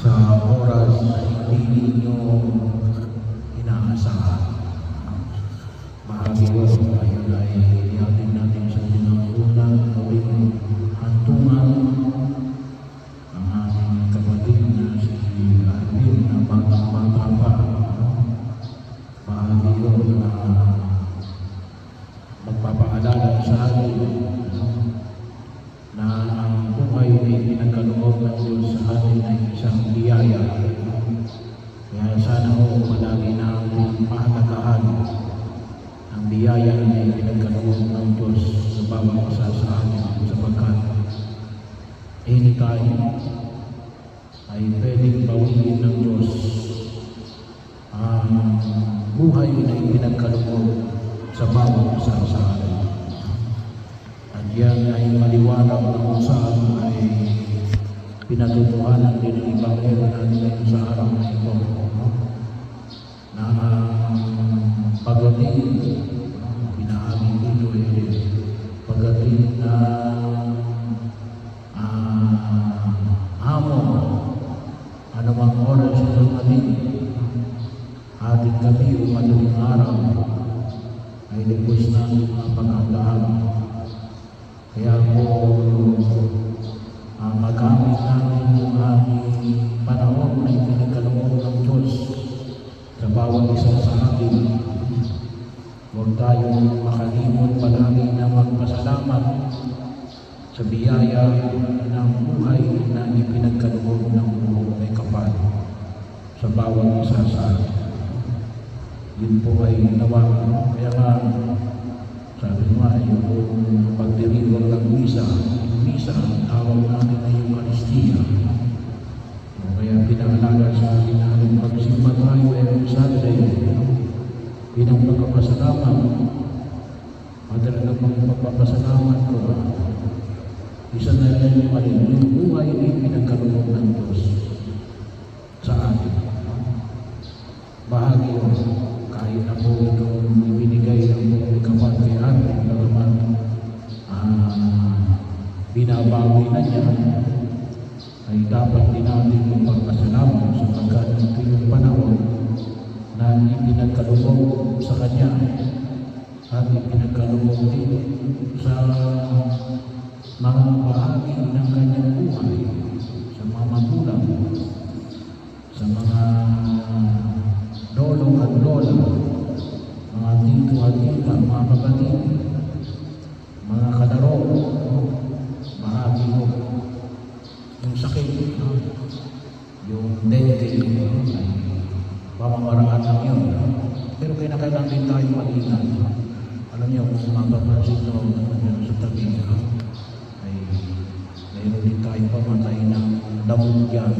sa oras na hindi ninyo inaasahan. Bahagi ko, ayun ay ihatid natin sa unang gawing hantungan ang ating kapatid na si Arvin na batang-bata pa. Bahagi ko na magpapaalala sa atin na ang buhay ay pinagkaloob ng Diyos sa atin ay isang biyaya. Kaya sana ho palagi natin pahalagahan ang biyaya ay pinagkaloob ng Diyos sa bawat isa sa atin, sapagkat anytime ay pwedeng bawiin ng Diyos ang buhay na pinagkaloob sa bawat isa sa atin. At yan ay maliwanag na kung saan ay pinatutuhanan din ng Ebanghelyo natin ngayon sa araw na ito, na pagdating pinahabing dito ay pagdating na hamon, anumang oras ito natin, ating gabi o madaling araw, ay lubos natin ang paghandaan. Kaya po, magamit natin yung aming panahon na ipinagkaloob ng Diyos sa bawat isa sa atin. Huwag tayong makalimot palagi na magpasalamat sa biyaya ng buhay na ipinagkaloob ng buong may kapal sa bawat isa sa atin. Yun po ay nawa. Kaya nga, sabi nga, yung pagdiriwang ng misa, ang tawag natin ay Eucharistia. Kaya pinaalala sa atin natin pagsimba tayo every Sunday, bilang pagpapasalamat. Madala namang pagpapasalamat ko, isa na rin yung buhay ay pinagkaloob ng Diyos sa atin. Bahagi yun, kahit na po itong ibinigay ng buong kapal kay atin, bagaman binabawi na niya, ay dapat din natin magpasalamat sapagkat ito yung panahon na ipinagkaloob sa Kanya at ipinagkaloob din sa mga bahagi ng Kanyang buhay, sa mga magulang, sa mga lolo at lola, mga tito at tita, mga kapatid, mga kalaro, bahagi mo yung sakit, yung dente, ay pamamaraan lang yun. Pero kailangan din tayo mag-ingat. Alam niyo, kung mapapansin nyo sa tabi ay mayroon din tayo pamatay ng damog yan.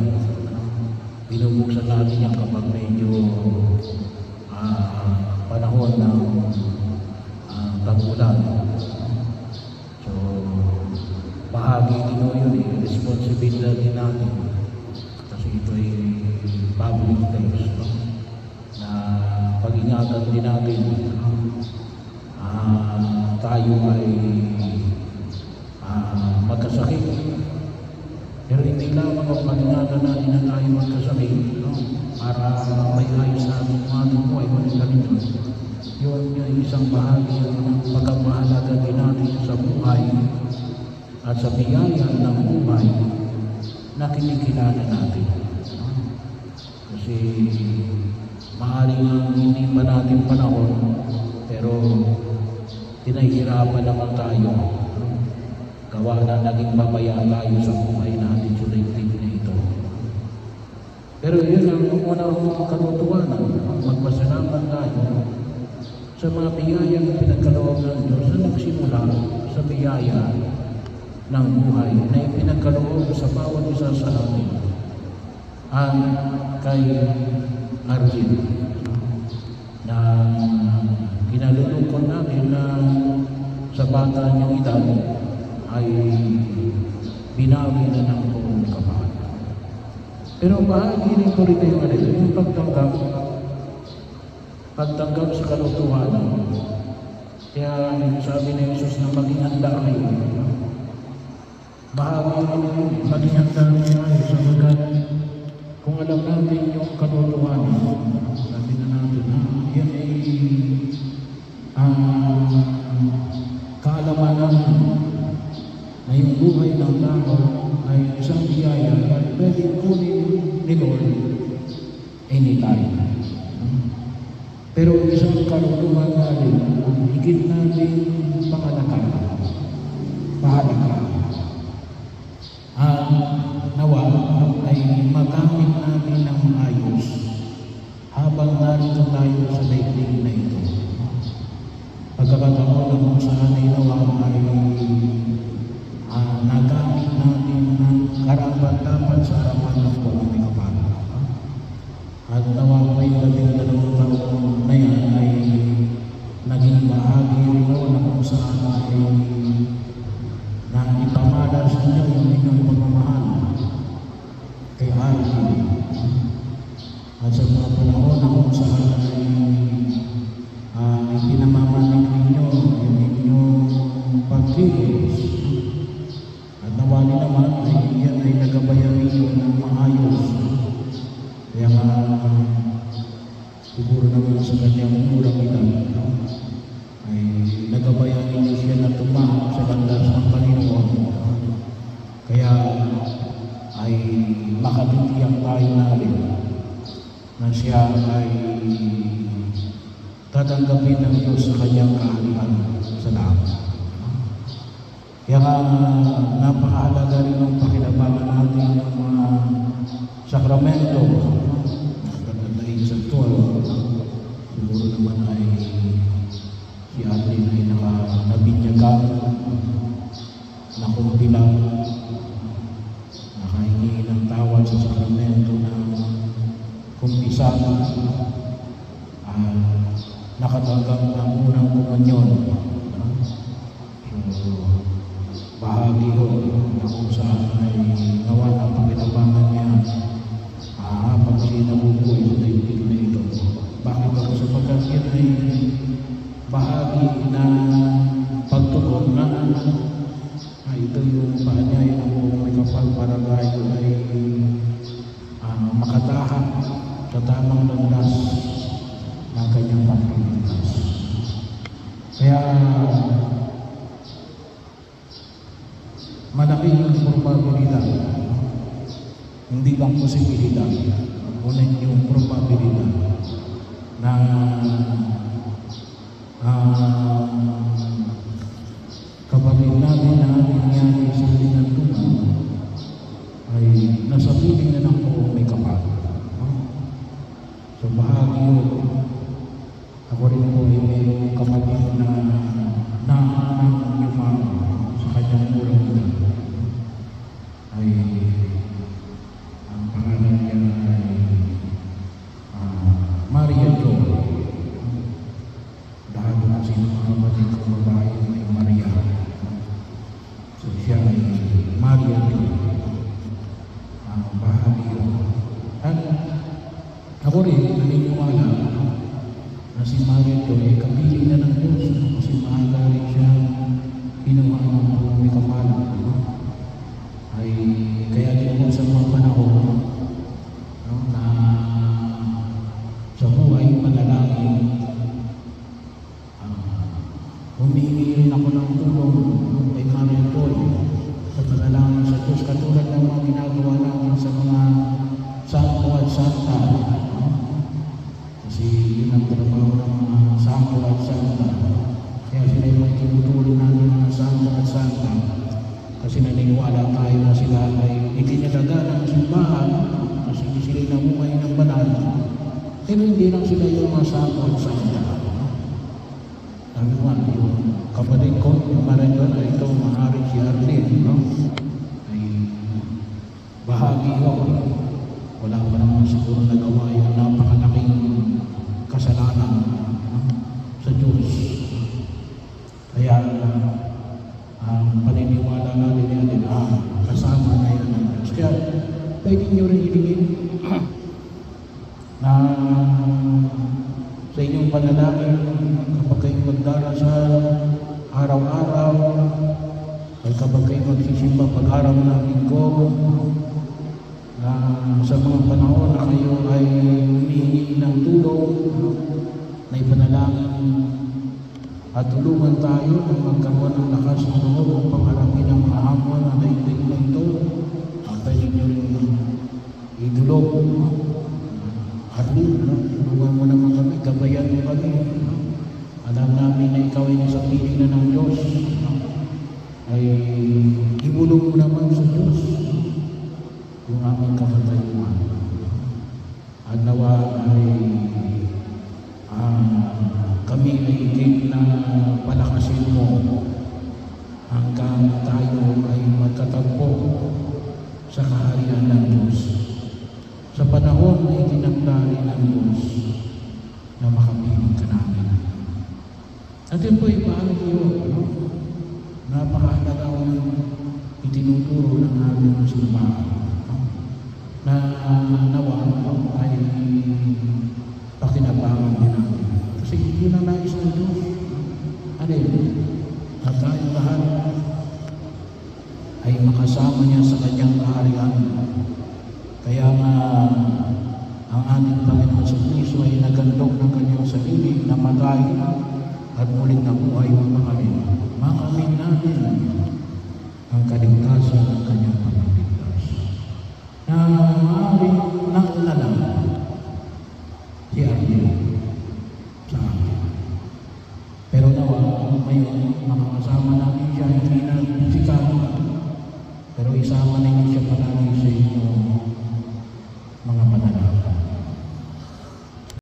Binubuksan natin yan kapag medyo panahon ng tag-ulan. So, bahagi din yun responsibility natin. Kasi ito ay public place, no? Na pag-ingatan din natin, tayo ay magkasakit. Pero hindi lamang ang pag-ingatan natin na tayo magkasakit, no? Para may ayos natin ang ating buhay, ganito. Yun yung isang bahagi ng pagkapahalaga din natin sa buhay at sa biyaya ng buhay na kinikilala natin. Kasi maaaring hindi pa natin panahon, pero tinahihirapan naman tayo. Gawa na naging babaya tayo sa buhay natin sa daigdig na ito. Pero yun ang unang katotohanan, magpasalamat tayo sa mga biyayang pinagkaloob ng Diyos na nagsimula sa biyaya ng buhay na ipinagkaloob sa bawat isa sa atin. Ang kay Arvin na kinalulungkot natin na sa bata niyang edad ay binawi na ng buong kapal. Pero bahagi rin ko rin yung pagtanggap sa katotohanan. Kaya sabi ni Jesus na maging handa kayo. Bahagi rin maging handa kayo sapagkat pwedeng kunin ni Lord anytime. Pero isang karunungan natin, higit natin mahalaga. Nawa ay magamit natin ng maayos habang narito tayo sa daigdig na ito. Pagkakataon na kung saan ay nawa ay nagamit natin ng karapat-dapat sa harapan ng may kapal. At nawa ay 12 taon na yan ay naging bahagi rin na kung saan ay na ipamala sa inyo yung inyong pagmamahal kay Arvin. At sa mga panahon na kung saan ay pinamamanig ninyo yung inyong pagkilos. At nawali naman ay yan ay nagabayan ninyo ng maayos. Kaya siguro naman sa kanyang murang edad ay nagabayan ninyo siya na tumahak sa landas ng Panginoon. Kaya ay makabitiyak tayo natin na siya ay tatanggapin ng Diyos sa kanyang kaharian sa langit. Kaya napakahalaga rin ang pakinabangan natin ng mga sakramento. Katandaan sa 12, siguro naman ay si Arlene ay nabinyagan, nakumpilang, nakahingi ng tawad sa sakramento ng kumpisana, nakatanggap ng unang komunyon. So, bahagi ho na kung saan ay nawa ng pakinabangan niya habang siya nabubuhay sa daigdig na ito. Bakit ako? Sapagkat yan ay bahagi na pagtugon na ito yung paanyay ng may kapal para tayo ay makatahak sa tamang landas ng kanyang pagliligtas. Kaya malaking probabilidad, hindi lang posibilidad, ngunit yung probabilidad na kapatid natin na nangyari sa linatunan ay nasa piling na ng buong may kapal. So bahagi yun, ako rin po ay mayroong kapatid na yumang sa kanyang murang edad. Ay ang pangalan niya ay Maria Jo. Lahat na sino mga kapatid kong babae ay Maria. So siya ay Maria Jo. Bahagi yun. At ako rin naniniwala na si Maria Jo ay kapiling na ng Diyos kasi maaga rin siya pinuha ng may kapal. Ay kaya din po sa mga panahon na sa buhay panalangin, humingi rin ako ng tulong kay Maria Jo sa panalangin sa Diyos katulad ng mga ginagawa namin sa mga santo at santa. Kasi yun ang trabaho ng mga santo at santa. Kaya sila yung may tinutulong namin ng mga santo at santa. Kasi naniniwala tayo na sila ay itinalaga ng simbahan kasi hindi sila namuhay ng banal. Pero hindi lang sila yung mga santo at santa. Sabi ko yung kapatid ko, yung Maranyon, ay ito, maaaring si Arlene, no? Ay bahagi yun. Wala pa naman siguro nagawa yung napakalaking kasalanan sa Diyos. Kaya ang paniniwala natin yan, kasama na yan ng Diyos. Kaya pwede nyo rin ilingin na sa inyong panalangin kapag kayo magdarasal araw-araw, ay kapag kayo magsisimba pag-araw ng linggo, na sa mga panahon na kayo ay humihingi ng tulong, na ipanalangin at tulungan tayo na magkaroon ng lakas ng loob upang harapin ang mga hamon na daigdig na ito. Pwede nyo rin tulong. Arlene, no? Tulungan mo naman kami, gabayan mo kami. No? Alam namin na ikaw ay nasa piling na ng Diyos. No? Ay ibulong mo naman sa Diyos yung aming kakatayuan. At nawa ay kami ay higit na palakasin mo hanggang tayo ay magkatagpo sa kaharian ng Diyos. Sa panahon na itinakda rin ng Diyos na makapiling ka namin. At yun po yung paano kayo, no? Napakahalaga ang itinuturo ng aming simbahan, no? Na nawa no? Ay pakinabangan din natin. Kasi yun ang nais ng Diyos. Ano yun? At tayo lahat ay makasama niya sa kanyang kaharian. Kaya nga ang ating Panginoon sa Kristo ay nagandog ng kanyang sarili, namatay at muling nabuhay mga makamit natin ang kaligtasan ng kanyang pagligtas. Na maaaring nakalala si Ariel sa atin. Pero nawa, ngayon, makakasama natin siya, hindi na physical, pero isama ninyo siya palagi sa inyo